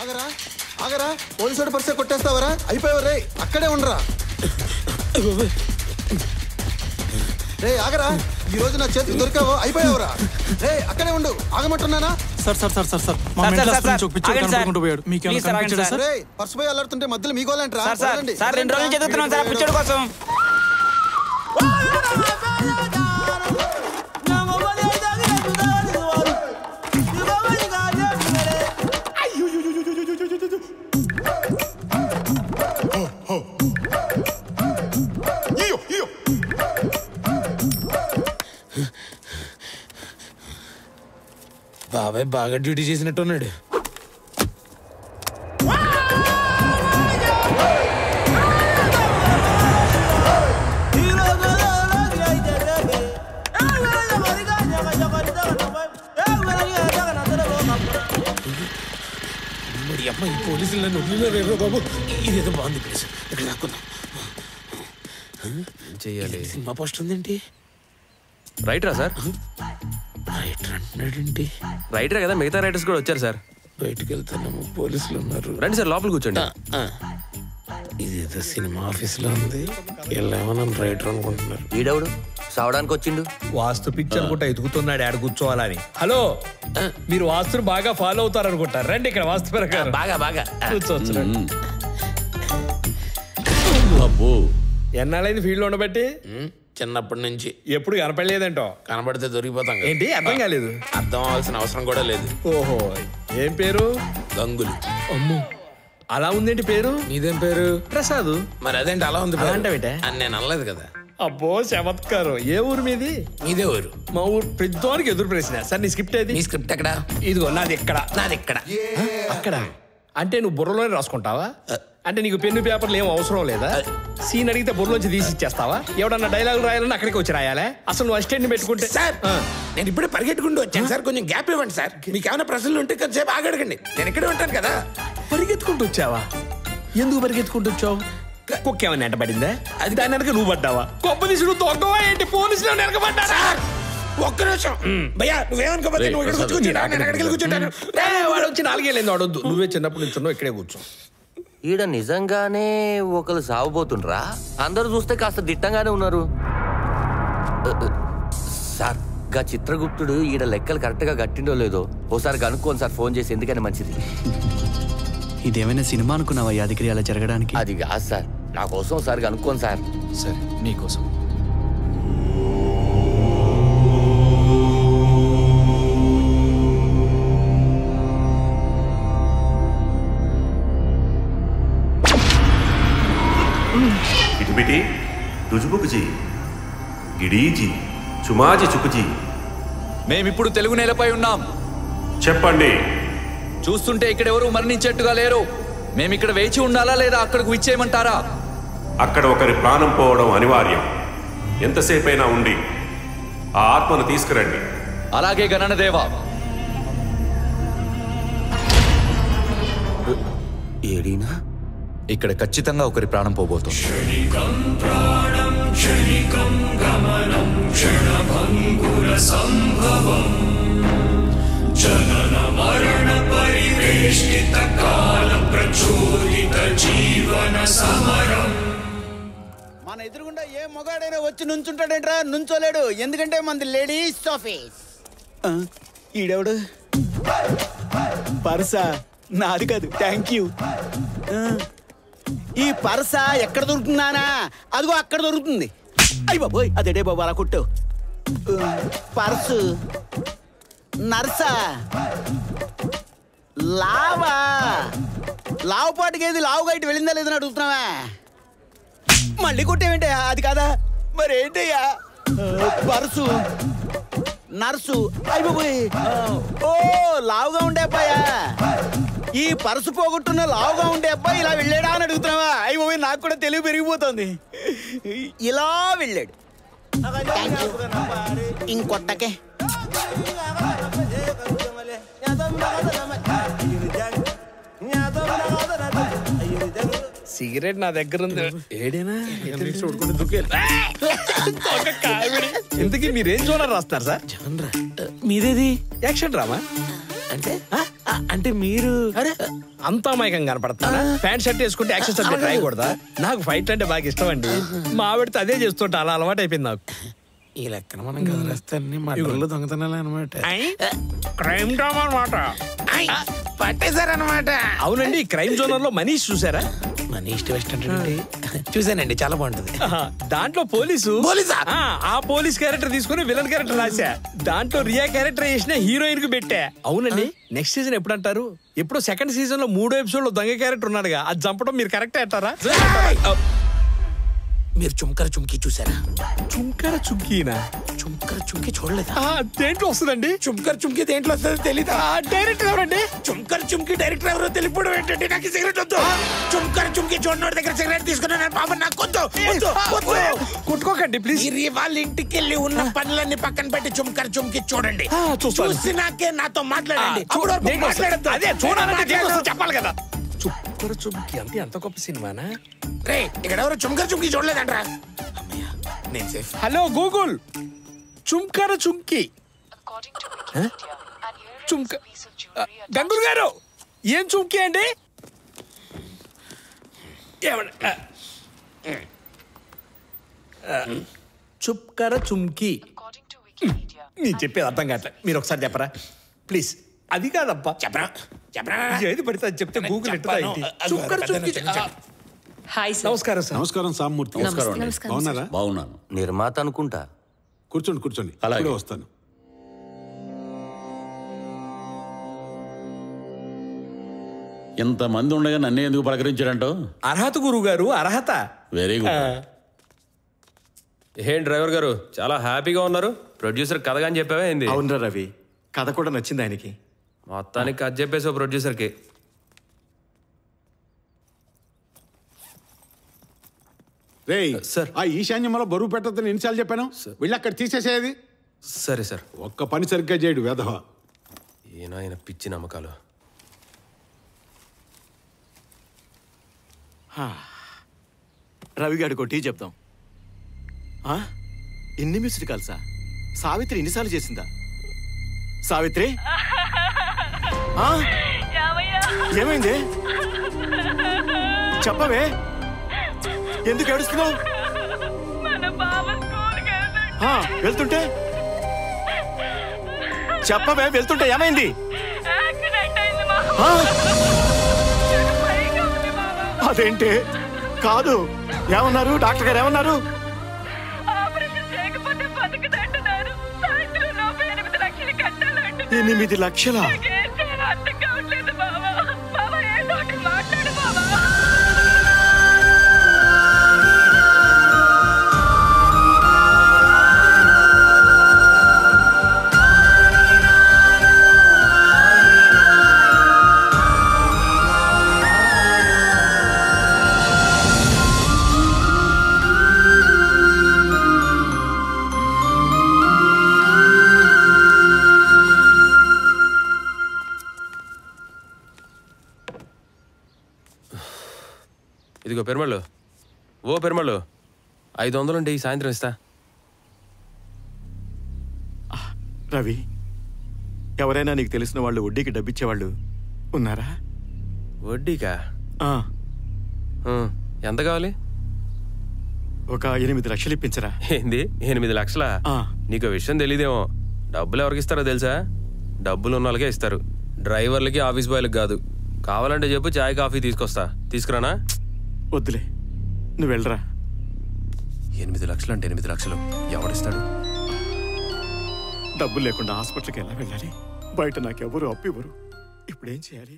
ఆగరా ఆగరా, పోలీసు పరిస్థితి కొట్టేస్తావరా? అయిపోయావు రే, అక్కడే ఉండరా. రే ఆగరా, ఈ రోజు నా చేతికి దొరికావో అయిపోయావురా. రే అక్కడే ఉండు, ఆగమంటున్నానా? పర్సు పోయి అల్లాడుతుంటే మధ్యలో మీ గోలేంట్రా? బాబాయ్ బాగా డ్యూటీ చేసినట్టున్నాడు. మరి అమ్మ ఈ పోలీసులు నన్ను వదిలేరు బాబు. ఇదేదో బాగుంది ప్లేస్, ఇక్కడ దాక్కుందాం. చెయ్యాలి. సినిమా పోస్ట్ ఉందేంటి? రైటరా సార్? రైటర్ అంటున్నాడేంటి? రైటరే కదా, మిగతా రైటర్స్ కూడా వచ్చారు సార్. బయటకు వెళ్తాను, పోలీసులు ఉన్నారు. రండి సార్, లోపల కూర్చోండి. ఇదేదో సినిమా ఆఫీస్ లో ఉంది. వీళ్ళేమో నన్ను రైటర్ అనుకుంటున్నారు. ఈడవుడు సావడానికి వచ్చిండు. వాస్తు పిక్చర్ కూడా ఎదుగుతున్నాడు ఆడ కూర్చోవాలని. హలో, మీరు వాస్తుని బాగా ఫాలో అవుతారు అనుకుంటారు. రండి ఇక్కడ వాస్తు ప్రకారం బాగా బాగా కూర్చోవచ్చు. అబ్బో, ఎన్నాళ్ళైంది ఫీల్డ్ లో ఉండబట్టి? చిన్నప్పటి నుంచి. ఎప్పుడు కనపడలేదంటో? కనబడితే దొరికిపోతాం. ఏంటి అర్థం కాలేదు? అర్థం అవ్వాల్సిన అవసరం కూడా లేదు. ఓహో, ఏం పేరు? గంగులు. అమ్ము, అలా ఉందేంటి పేరు? నీదేం పేరు? ప్రసాద్. మరి అదేంటి అలా ఉంది? అంటే అని నేను అనలేదు కదా. అబ్బో చమత్కారం. ఏ ఊరు మీది? మీదే ఊరు. మా ఊరు. పెద్దోనికి ఎదురు ప్రశ్న. సార్ నీ స్క్రిప్ట్ ఏది? మీ స్క్రిప్ట్ ఎక్కడ? ఇదిగో నాది ఎక్కడ. నాది ఎక్కడ? అక్కడ. అంటే నువ్వు బుర్రలోనే రాసుకుంటావా? అంటే నీకు పెన్ను పేపర్లు ఏం అవసరం లేదా? సీన్ అడిగితే బుర్రలోంచి తీసి ఇచ్చేస్తావా? ఎవడన్నా డైలాగులు రాయాలన్నా అక్కడికి వచ్చి రాయాలా? అసలు నువ్వు అసిస్టెంట్ ని పెట్టుకుంటే? సార్, నేను ఇప్పుడే పరిగెట్టుకుంటూ వచ్చాను సార్, కొంచెం గ్యాప్ ఇవ్వండి సార్. మీకు ఏమైనా ప్రశ్నలు ఉంటే కొంచెంసేపు ఆగడగండి, నేను ఇక్కడే ఉంటాను కదా. పరిగెత్తుకుంటూ వచ్చావా? ఎందుకు పరిగెత్తుకుంటూ వచ్చావు? కుక్క ఏమైనా వెంటబడిందా? అది దాని వెనక నువ్వు పడ్డావా? గొప్ప తీసుడు తొక్కవా ఏంటి? పోలీసులు వెనకబడ్డారా? ఒక్క నిమిషం భయ్యా, నువ్వేమనుకోపోతే నువ్వు ఇక్కడ కూర్చుంటా, నేను అక్కడికి కూర్చుంటాను. వాడు వచ్చి 4 ఏళ్ళైంది వాడొద్దు. నువ్వే చిన్నప్పుడు నుంచి ఇక్కడే కూర్చో. ఈడ నిజంగానే ఒకరు సాగుపోతుండ్రా? అందరూ చూస్తే కాస్త దిట్టంగానే ఉన్నారు సార్. గా చిత్రగుప్తుడు ఈడ లెక్కలు కరెక్ట్ గా కట్టిండో లేదో ఓసారి కనుక్కోండి సార్, ఫోన్ చేసి. ఎందుకని మంచిది. ఇదేమైనా సినిమా అనుకున్నావా యాదగిరి అలా జరగడానికి? అది కాదు సార్, నా కోసం ఒకసారి కనుక్కోండి సార్. సరే, నీకోసం. ఇటుబిటి రుజుబుకుజీ గిడీజీ చుమాజీ చుకుజీ. మేమిప్పుడు తెలుగు నేలపై ఉన్నాం. చెప్పండి. చూస్తుంటే ఇక్కడెవరూ మరణించేట్టుగా లేరు. మేమిక్కడ వేచి ఉండాలా లేదా అక్కడికి విచ్చేయమంటారా? అక్కడ ఒకరి ప్రాణం పోవడం అనివార్యం. ఎంతసేపైనా ఉండి ఆ ఆత్మను తీసుకురండి. అలాగే గణనదేవా. ఏడీనా? ఇక్కడ ఖచ్చితంగా ఒకరి ప్రాణం పోబోతుంది. మన ఎదురుగుండా ఏ మొగాడైనా వచ్చి నుంచుంటాడేంట్రా? నుంచోలేడు, ఎందుకంటే మనది లేడీస్ ఆఫీస్. ఈడెవడు? పర్సా? నాది కాదు, థ్యాంక్ యూ. ఈ పర్సా ఎక్కడ దొరుకుతుందానా? అదిగో అక్కడ దొరుకుతుంది. అయ్యి బాబోయ్, అదేడే బాబు అలా కొట్టు. పర్సు నర్సా? లావా? లావుపాటికి ఏది లావుగా ఇటు వెళ్ళిందా లేదని అడుగుతున్నావా? మళ్ళీ కొట్టేవేంటయ్యా? అది కాదా మరి ఏంటయ్యా? Purse nurse? అయ్యి బాబోయ్, ఓ లావుగా ఉండే అబ్బాయా? ఈ పర్సు పోగొట్టున్న లావుగా ఉండే అబ్బాయి ఇలా వెళ్ళాడా అని అడుగుతున్నావా? అయ్యి బాబోయ్, నాకు కూడా తెలివి పెరిగిపోతుంది. ఇలా వెళ్ళాడు. ఇంకొట్టకే. సిగరెట్ నా దగ్గర ఉంది. ఏడేనా? ఎందుకు మీరేం చూడాలి రాస్తారు సార్? మీదేది? యాక్షన్ డ్రామా అంటే అంటే మీరు అరే అంతా మైకం కనపడతారా? ప్యాంట్ షర్ట్ వేసుకుంటే యాక్షన్ సబ్జెక్ట్ రాయకూడదా? నాకు ఫైట్ అంటే బాగా ఇష్టం అండి. మా ఆవిడతో అదే చేస్తుంటా, అలా అలవాటు అయిపోయింది నాకు. ఈ లెక్కన మనం గదిలేస్తాన్ని మటర్లు దొంగతనాలు అనమాట, క్రైమ్ డ్రామా అనమాట. పట్టేశారనమాట. అవునండి, క్రైమ్ జోనర్ లో మనీష్ చూసారా? మనీష్ వెస్ట్ అంటే చూసానండి, చాలా బాగుంటది. దాంట్లో పోలీసు ఆ పోలీస్ క్యారెక్టర్ తీసుకుని విలన్ క్యారెక్టర్ రాశా. దాంట్లో రియా క్యారెక్టర్ చేసిన హీరోయిన్ కు పెట్టా. అవునండి, నెక్స్ట్ సీజన్ ఎప్పుడు అంటారు? ఎప్పుడు సెకండ్ సీజన్ లో 3 ఎపిసోడ్ లో దొంగ క్యారెక్టర్ ఉన్నాడుగా, అది చంపడం మీరు కరెక్ట్ అంటారా? మీరు చుంకర చుంకి చూసారా? చుంకర చుంకీనా? చుంకర చుంకి చూడలేదా? దేంట్లో వస్తుందండి? చుంకర చుంకి దేంట్లో వస్తుందో తెలీదా? డైరెక్టర్ ఎవరండి? చుంకర చుంకి డైరెక్టర్ ఎవరో తెలియడం ఏంటంటే, నాకు సిగరెట్ వద్దు. చుంకర చుంకి చూడనోడి దగ్గర సిగరెట్ తీసుకున్నాను పాప, నాకు వద్దు. కొట్టుకోకండి ప్లీజ్. వాళ్ళ ఇంటికి వెళ్ళి ఉన్న పనులన్నీ పక్కన పెట్టి చుంకర చుంకి చూడండి. చూసినాకే నాతో మాట్లాడండి. అదే చూడాలంటే చెప్పాలి కదా. చుక్కర చుంకి అంటే ఎంత గొప్ప సినిమానా? రే ఇక్కడ ఎవరు చుంకర చుంకి చూడలేదంట్రా? అమ్మయ్య, నేను సేఫ్. హలో గూగుల్, చుంకర చుంకి. గంగులు గారు, ఏం చుంకి అండి? చుక్కర చుంకి. నేను చెప్పేది అర్థం కావట్లే, మీరు ఒకసారి చెప్పరా ప్లీజ్. అది కాదబ్బా, చెప్పరా చెప్పరా ఏది పడితే అది చెప్తే గూగుల్ చుక్కర చుంకి. నమస్కారం సార్. నమస్కారం సామూర్తి. బాగున్నారా? బాగున్నాను. నిర్మాత అనుకుంటా. కూర్చోండి కూర్చోండి, అలాగే వస్తాను. ఇంతమంది ఉండగా నన్ను ఎందుకు పలకరించాడంటో? అర్హత గురువు గారు, అర్హత. Very good. ఏం డ్రైవర్ గారు చాలా హ్యాపీగా ఉన్నారు? ప్రొడ్యూసర్ కథగా అని చెప్పావే ఏంది? అవునరా రవి, కథ కూడా నచ్చింది ఆయనకి. మొత్తానికి కథ చెప్పేసావు ప్రొడ్యూసర్కి. రేయ్ సార్, ఆ ఈశాన్యంలో బరువు పెట్టద్దని ఎన్నిసార్లు చెప్పాను? వెళ్ళి అక్కడ తీసేసేది. సరే సార్. ఒక్క పని సరిగ్గా చేయడు వేధవ. ఏనాయన పిచ్చి నమ్మకాలు. రవి గారికి టీ చెప్తాం. ఇన్ని మిస్డ్ కాల్సా? సావిత్రి ఇన్నిసార్లు చేసిందా? సావిత్రి ఏమైంది చెప్పవే, ఎందుకు ఏడుస్తున్నావు? వెళ్తుంటే చెప్పవే, వెళ్తుంటే ఏమైంది? అదేంటి? కాదు, ఏమన్నారు డాక్టర్ గారు? ఏమన్నారు? 8 లక్షలా? ఇదిగో పెరుమళ్ళు. ఓ పెరుమళ్ళు, 500 ఉంటే ఈ సాయంత్రం ఇస్తా. రవి, ఎవరైనా నీకు తెలిసిన వాళ్ళు వడ్డీకి డబ్బిచ్చేవాళ్ళు ఉన్నారా? వడ్డీకా? ఎంత కావాలి? ఒక 8 లక్షలు ఇప్పించరా? ఏంది 8 లక్షలా? నీకు విషయం తెలీదేమో. డబ్బులు ఎవరికి ఇస్తారో తెలుసా? డబ్బులు ఉన్న వాళ్ళకే ఇస్తారు, డ్రైవర్లకి ఆఫీస్ బాయ్లకి కాదు. కావాలంటే చెప్పు, చాయ్ కాఫీ తీసుకొస్తా. తీసుకురానా? వద్దులే, నువ్వు వెళ్ళరా. 8 లక్షలు అంటే 8 లక్షలు ఎవడిస్తాడు? డబ్బులు లేకుండా హాస్పిటల్కి ఎలా వెళ్ళాలి? బయట నాకెవరు అప్పివ్వరు. ఇప్పుడేం చేయాలి?